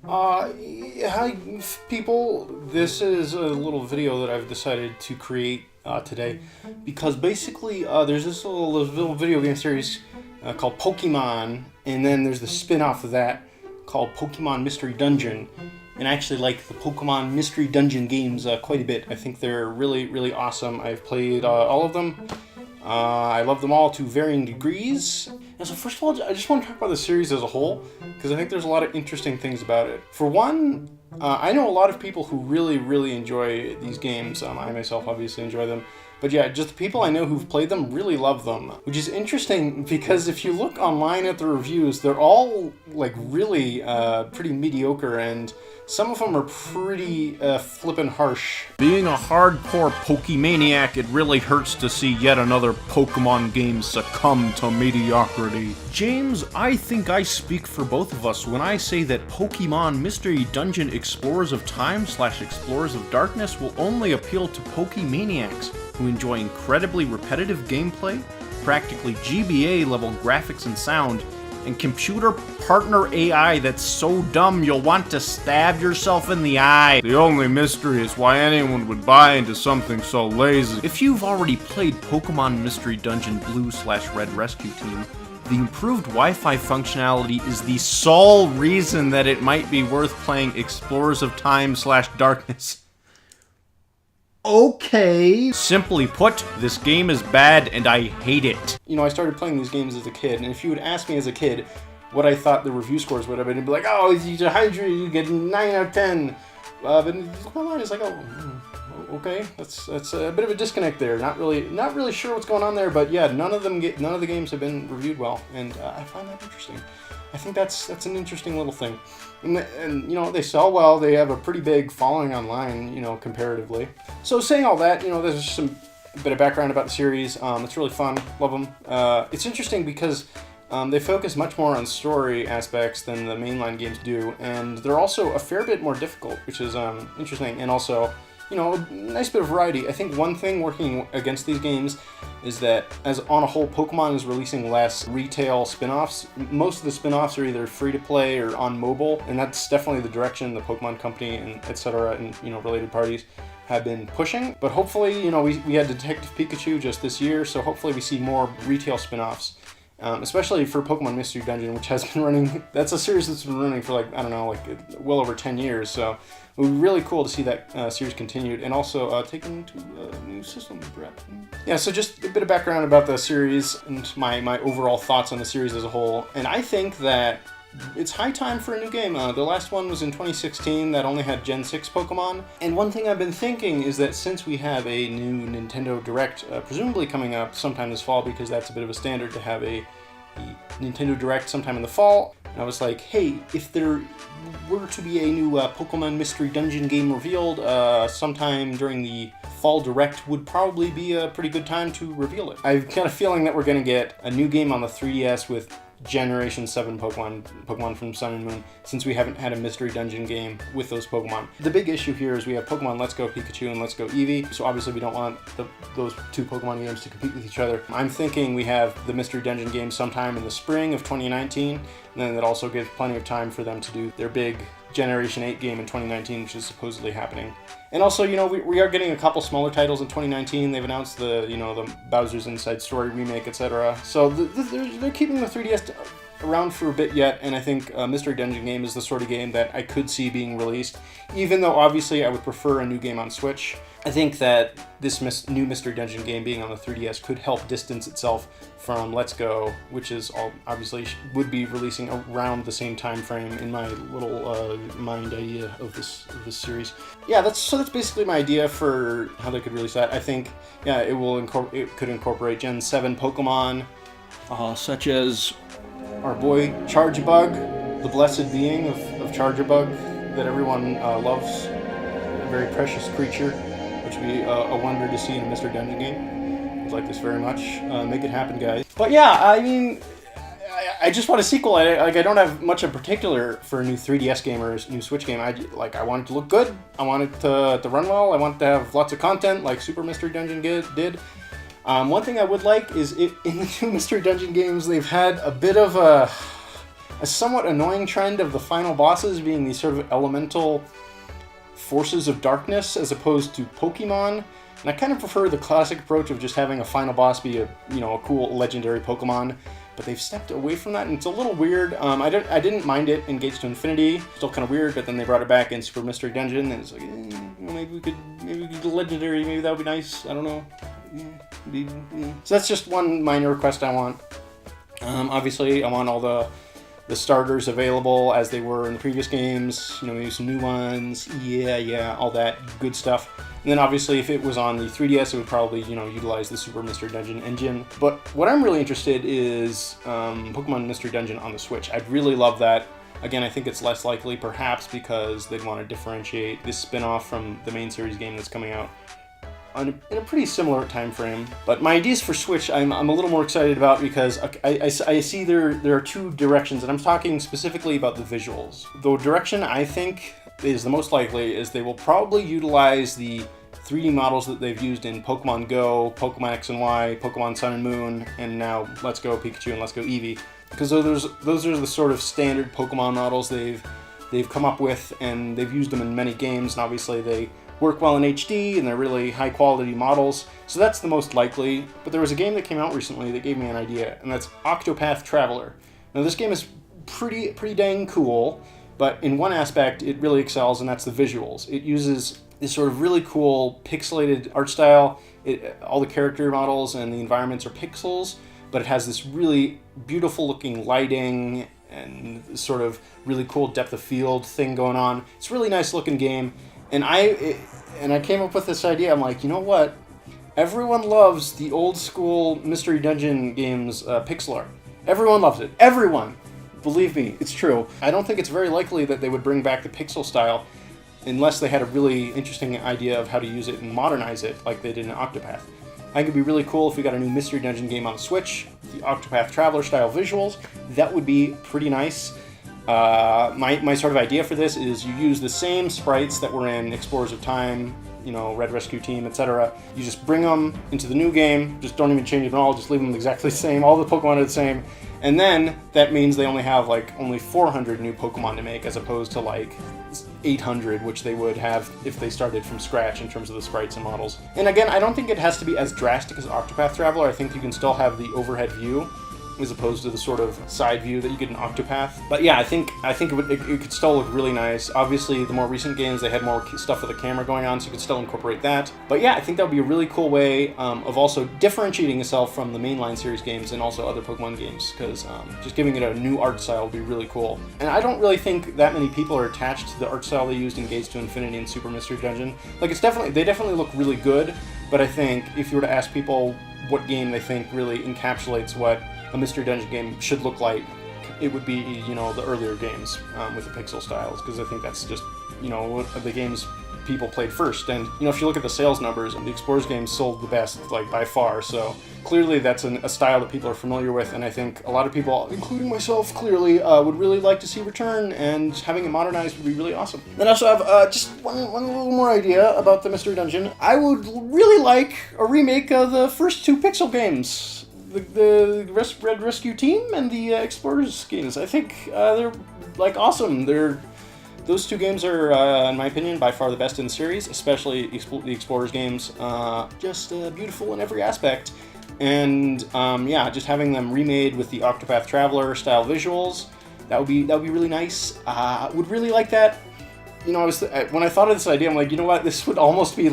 Hi, people. This is a little video that I've decided to create today because basically there's this little video game series called Pokemon, and then there's the spin off of that called Pokemon Mystery Dungeon. And I actually like the Pokemon Mystery Dungeon games quite a bit. I think they're really, really awesome. I've played all of them. I love them all to varying degrees. And so first of all, I just want to talk about the series as a whole, because I think there's a lot of interesting things about it. For one, I know a lot of people who really, really enjoy these games. I myself obviously enjoy them. But yeah, just the people I know who've played them really love them, which is interesting because if you look online at the reviews, they're all like really pretty mediocre, and some of them are pretty flippin' harsh. Being a hardcore Pokemaniac, it really hurts to see yet another Pokemon game succumb to mediocrity. James, I think I speak for both of us when I say that Pokemon Mystery Dungeon Explorers of Time / Explorers of Darkness will only appeal to Pokemaniacs who enjoy incredibly repetitive gameplay, practically GBA-level graphics and sound, and computer partner AI that's so dumb you'll want to stab yourself in the eye. The only mystery is why anyone would buy into something so lazy. If you've already played Pokemon Mystery Dungeon Blue / Red Rescue Team, the improved Wi-Fi functionality is the sole reason that it might be worth playing Explorers of Time / Darkness. Okay. Simply put, this game is bad and I hate it. You know, I started playing these games as a kid, and if you would ask me as a kid what I thought the review scores would have been, it'd be like, oh, he's a hydrate, you get 9 out of 10. But online, it's like, okay, that's a bit of a disconnect there. Not really sure what's going on there, but yeah, none of the games have been reviewed well, and I find that interesting. I think that's an interesting little thing. And you know, they sell well, they have a pretty big following online, you know, comparatively. So saying all that, you know, there's just a bit of background about the series. It's really fun, love them. It's interesting because they focus much more on story aspects than the mainline games do, and they're also a fair bit more difficult, which is interesting, and also, you know, a nice bit of variety. I think one thing working against these games is that, as on a whole, Pokemon is releasing less retail spin-offs. Most of the spin-offs are either free-to-play or on mobile, and that's definitely the direction the Pokemon Company and etc. and, you know, related parties have been pushing. But hopefully, you know, we had Detective Pikachu just this year, so hopefully we see more retail spin-offs. Especially for Pokemon Mystery Dungeon, which has been running, that's a series that's been running for like, I don't know, like well over 10 years, so it would be really cool to see that series continued, and also taken to a new system, perhaps. Yeah, so just a bit of background about the series, and my overall thoughts on the series as a whole, and I think that it's high time for a new game. The last one was in 2016 that only had Gen 6 Pokemon, and one thing I've been thinking is that since we have a new Nintendo Direct presumably coming up sometime this fall, because that's a bit of a standard to have a Nintendo Direct sometime in the fall, and I was like, hey, if there were to be a new Pokemon Mystery Dungeon game revealed sometime during the Fall Direct, would probably be a pretty good time to reveal it. I've got a feeling that we're going to get a new game on the 3DS with Generation 7 Pokemon from Sun and Moon, since we haven't had a Mystery Dungeon game with those Pokemon. The big issue here is we have Pokemon Let's Go Pikachu and Let's Go Eevee, so obviously we don't want those two Pokemon games to compete with each other. I'm thinking we have the Mystery Dungeon game sometime in the spring of 2019, and then that also gives plenty of time for them to do their big Generation 8 game in 2019, which is supposedly happening. And also, you know, we are getting a couple smaller titles in 2019. They've announced the Bowser's Inside Story remake, etc. So they're keeping the 3DS around for a bit yet, and I think Mystery Dungeon game is the sort of game that I could see being released, even though obviously I would prefer a new game on Switch. I think that this new Mystery Dungeon game being on the 3DS could help distance itself from Let's Go, which is obviously would be releasing around the same time frame in my little mind idea of this series. Yeah, that's basically my idea for how they could release that. I think, yeah, it could incorporate Gen 7 Pokemon, such as our boy Chargebug, the blessed being of Chargebug that everyone loves, a very precious creature, which would be a wonder to see in a Mystery Dungeon game. I'd like this very much. Make it happen, guys. But yeah, I mean, I just want a sequel. I don't have much in particular for a new 3DS game or a new Switch game. I want it to look good. I want it to run well. I want it to have lots of content like Super Mystery Dungeon did. One thing I would like is in the new Mystery Dungeon games, they've had a bit of a a somewhat annoying trend of the final bosses being these sort of elemental forces of darkness as opposed to Pokemon. And I kind of prefer the classic approach of just having a final boss be a cool legendary Pokemon. But they've stepped away from that, and it's a little weird. I didn't mind it in Gates to Infinity. Still kind of weird, but then they brought it back in Super Mystery Dungeon, and it's like, maybe we could do legendary. Maybe that would be nice. I don't know. So that's just one minor request I want. Obviously, I want all the starters available as they were in the previous games. Maybe some new ones. Yeah, all that good stuff. And then obviously if it was on the 3DS, it would probably, utilize the Super Mystery Dungeon engine. But what I'm really interested is Pokemon Mystery Dungeon on the Switch. I'd really love that. Again, I think it's less likely, perhaps because they'd want to differentiate this spin-off from the main series game that's coming out in a pretty similar time frame. But my ideas for Switch, I'm a little more excited about because I see there are two directions, and I'm talking specifically about the visuals. The direction I think is the most likely is they will probably utilize the 3D models that they've used in Pokemon Go, Pokemon X and Y, Pokemon Sun and Moon, and now Let's Go Pikachu and Let's Go Eevee. Because those are the sort of standard Pokemon models they've come up with, and they've used them in many games, and obviously they work well in HD, and they're really high quality models. So that's the most likely. But there was a game that came out recently that gave me an idea, and that's Octopath Traveler. Now this game is pretty dang cool, but in one aspect it really excels, and that's the visuals. It uses this sort of really cool pixelated art style. All the character models and the environments are pixels, but it has this really beautiful looking lighting and sort of really cool depth of field thing going on. It's a really nice looking game. And I came up with this idea. I'm like, you know what? Everyone loves the old school Mystery Dungeon games pixel art. Everyone loves it. Everyone! Believe me, it's true. I don't think it's very likely that they would bring back the pixel style unless they had a really interesting idea of how to use it and modernize it like they did in Octopath. I think it'd be really cool if we got a new Mystery Dungeon game on the Switch, the Octopath Traveler style visuals. That would be pretty nice. My sort of idea for this is you use the same sprites that were in Explorers of Time, Red Rescue Team, etc. You just bring them into the new game, just don't even change them at all, just leave them exactly the same, all the Pokemon are the same, and then that means they only have only 400 new Pokemon to make as opposed to 800, which they would have if they started from scratch in terms of the sprites and models. And again, I don't think it has to be as drastic as Octopath Traveler. I think you can still have the overhead view as opposed to the sort of side view that you get in Octopath. But yeah, I think it could still look really nice. Obviously, the more recent games, they had more stuff with the camera going on, so you could still incorporate that. But yeah, I think that would be a really cool way of also differentiating itself from the mainline series games and also other Pokemon games, because just giving it a new art style would be really cool. And I don't really think that many people are attached to the art style they used in Gates to Infinity and Super Mystery Dungeon. They definitely look really good, but I think if you were to ask people what game they think really encapsulates what a Mystery Dungeon game should look like, it would be, the earlier games with the pixel styles, because I think that's just, the games people played first. And, if you look at the sales numbers, the Explorers games sold the best, by far, so clearly that's a style that people are familiar with, and I think a lot of people, including myself, clearly would really like to see return, and having it modernized would be really awesome. Then I also have just one little more idea about the Mystery Dungeon. I would really like a remake of the first two Pixel games. The Red Rescue Team and the Explorers games. I think they're awesome. Those two games are, in my opinion, by far the best in the series, especially the Explorers games. Just beautiful in every aspect. And just having them remade with the Octopath Traveler style visuals, that would be really nice. Would really like that. When I thought of this idea, I'm like, you know what? This would almost be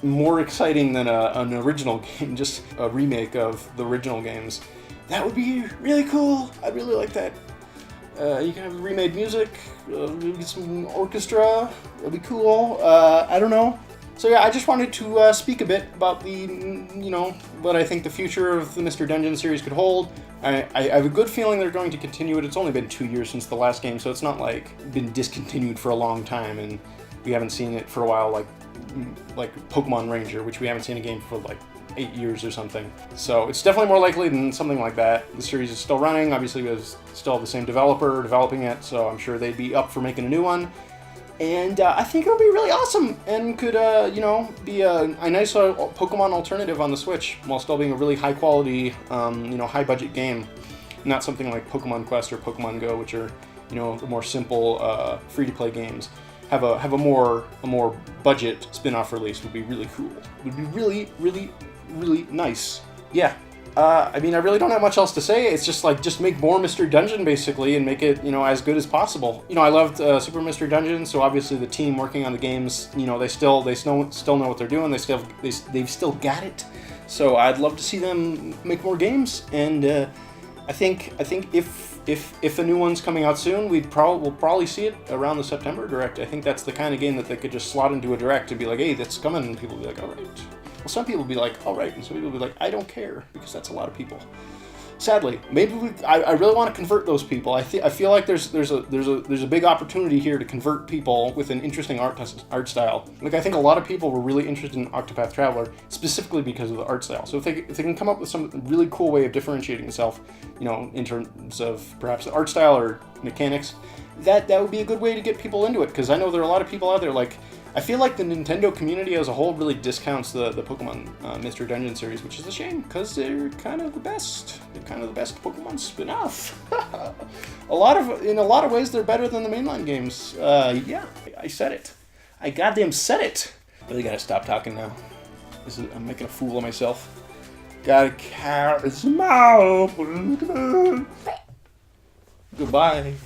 more exciting than an original game, just a remake of the original games. That would be really cool. I'd really like that. You can have remade music, get some orchestra. That'd be cool. I don't know. So yeah, I just wanted to speak a bit about what I think the future of the Mr. Dungeon series could hold. I have a good feeling they're going to continue it. It's only been 2 years since the last game, so it's not been discontinued for a long time, and we haven't seen it for a while, like Pokemon Ranger, which we haven't seen a game for 8 years or something. So it's definitely more likely than something like that. The series is still running. Obviously, we still have the same developer developing it, so I'm sure they'd be up for making a new one. And I think it'll be really awesome and could, be a nice Pokemon alternative on the Switch while still being a really high quality, high budget game. not something like Pokemon Quest or Pokemon Go, which are, you know, the more simple free-to-play games. Have a more budget spin-off release would be really cool. Would be really, really, really nice. Yeah. I mean, I really don't have much else to say. It's just like, just make more Mystery Dungeon, basically, and make it, you know, as good as possible. You know, I loved Super Mystery Dungeon, so obviously the team working on the games, you know, they still know what they're doing. They've still got it. So I'd love to see them make more games, and I think if a new one's coming out soon, we'll probably see it around the September Direct. I think that's the kind of game that they could just slot into a Direct and be like, hey, that's coming, and people will be like, all right. Well, some people will be like, all right, and some people will be like, I don't care, because that's a lot of people. Sadly, maybe I really want to convert those people. I feel like there's a big opportunity here to convert people with an interesting art style. Like, I think a lot of people were really interested in Octopath Traveler specifically because of the art style. So if they can come up with some really cool way of differentiating itself, you know, in terms of perhaps the art style or mechanics, that would be a good way to get people into it. Because I know there are a lot of people out there, like, I feel like the Nintendo community as a whole really discounts the Pokemon Mystery Dungeon series, which is a shame, because they're kind of the best. They're kind of the best Pokemon spin-off. In a lot of ways, they're better than the mainline games. Yeah, I said it. I goddamn said it. Really gotta stop talking now. I'm making a fool of myself. Gotta carry a smile. Goodbye.